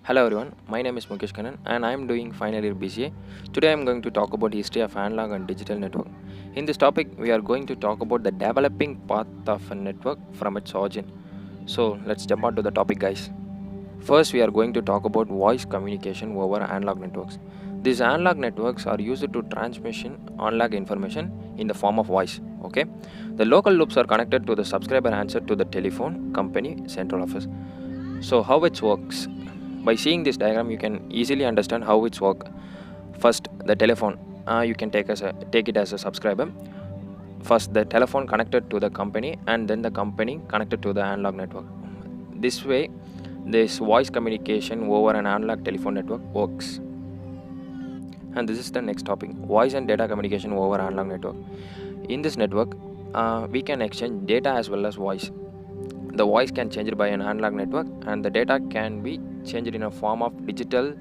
Hello everyone, my name is Mukesh Kannan and I am doing final year BCA. Today I am going to talk about history of analog and digital network. In this topic, we are going to talk about the developing path of a network from its origin. So let's jump on to the topic, guys. First, we are going to talk about voice communication over analog networks. These analog networks are used to transmission analog information in the form of voice. Okay, the local loops are connected to the subscriber answer to the telephone company central office. So how it works? By seeing this diagram, you can easily understand how it's work. First, the telephone. You can take it as a subscriber. First, the telephone connected to the company, and then the company connected to the analog network. This way, this voice communication over an analog telephone network works. And this is the next topic: voice and data communication over analog network. In this network, we can exchange data as well as voice. The voice can change by an analog network, and the data can be changed in a form of digital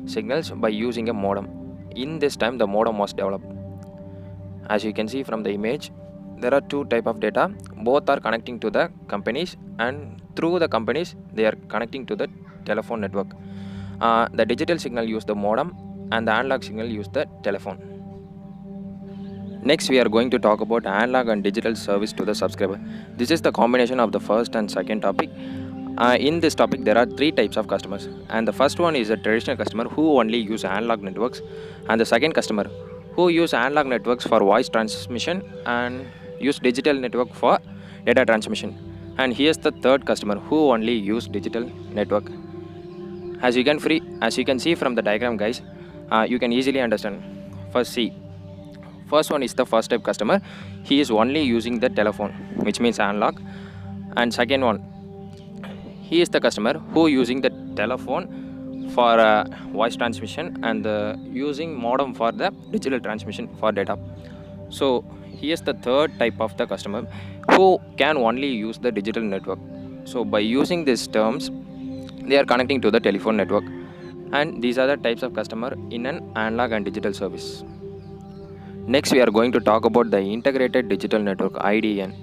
signals by using a modem. In this time, the modem was developed. As you can see from the image, there are two types of data. Both are connecting to the companies, and through the companies, they are connecting to the telephone network. The digital signal use the modem, and the analog signal use the telephone. Next, we are going to talk about analog and digital service to the subscriber. This is the combination of the first and second topic. In this topic, there are three types of customers, and the first one is a traditional customer who only use analog networks, and the second customer who use analog networks for voice transmission and use digital network for data transmission. And here's the third customer who only use digital network. As you can see from the diagram, guys, you can easily understand. First one is the first type customer. He is only using the telephone, which means analog. And second one, he is the customer who using the telephone for voice transmission and using modem for the digital transmission for data. So he is the third type of the customer who can only use the digital network. So by using these terms, they are connecting to the telephone network. And these are the types of customer in an analog and digital service. Next, we are going to talk about the integrated digital network, IDN.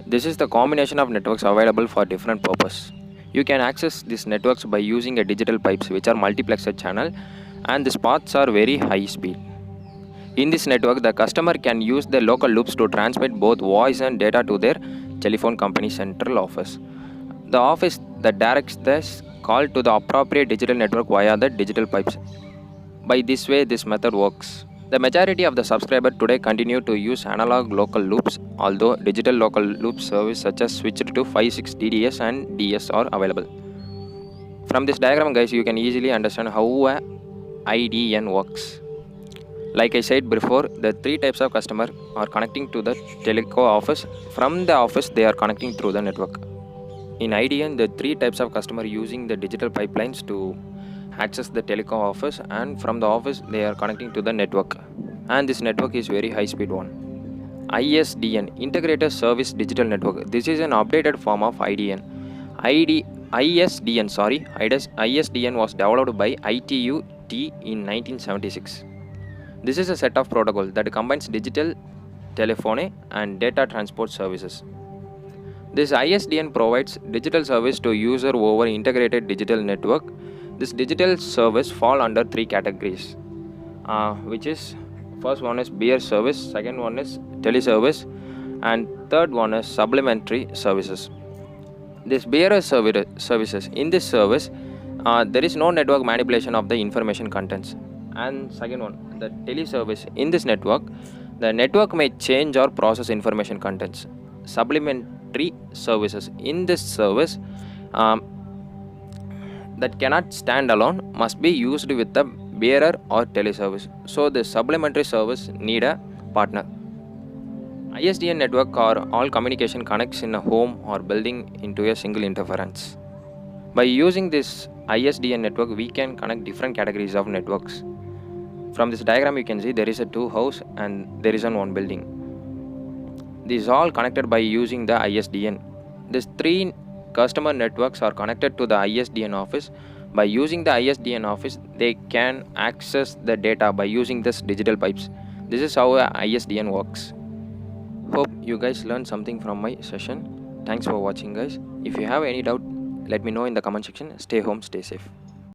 This is the combination of networks available for different purpose. You can access these networks by using a digital pipes, which are multiplexed channel, and these paths are very high speed. In this network, the customer can use the local loops to transmit both voice and data to their telephone company central office. The office that directs this call to the appropriate digital network via the digital pipes. By this way, this method works. The majority of the subscribers today continue to use analog local loops, although digital local loop service such as switched to 5/6 DDS and DS are available. From this diagram, guys, you can easily understand how a IDN works. Like I said before, the three types of customer are connecting to the teleco office. From the office, they are connecting through the network. In IDN, the three types of customer using the digital pipelines to access the telecom office, and from the office they are connecting to the network, and this network is very high speed one. ISDN, integrated service digital network. This is an updated form of IDN. ISDN was developed by ITU-T in 1976. This is a set of protocol that combines digital telephony and data transport services. This ISDN provides digital service to user over integrated digital network. This digital service fall under three categories, which is first one is beer service, second one is teleservice, and third one is supplementary services. This bearer services, in this service, there is no network manipulation of the information contents. And second one, the teleservice, in this network, the network may change or process information contents. Supplementary services, in this service, that cannot stand alone must be used with the bearer or teleservice. So the supplementary service need a partner. ISDN network or all communication connects in a home or building into a single interference. By using this ISDN network, we can connect different categories of networks. From this diagram, you can see there is a two house and there is one building. These all connected by using the ISDN. These three customer networks are connected to the ISDN office. By using the ISDN office, they can access the data by using this digital pipes. This is how a ISDN works. Hope you guys learned something from my session. Thanks for watching, guys. If you have any doubt, let me know in the comment section. Stay home, stay safe.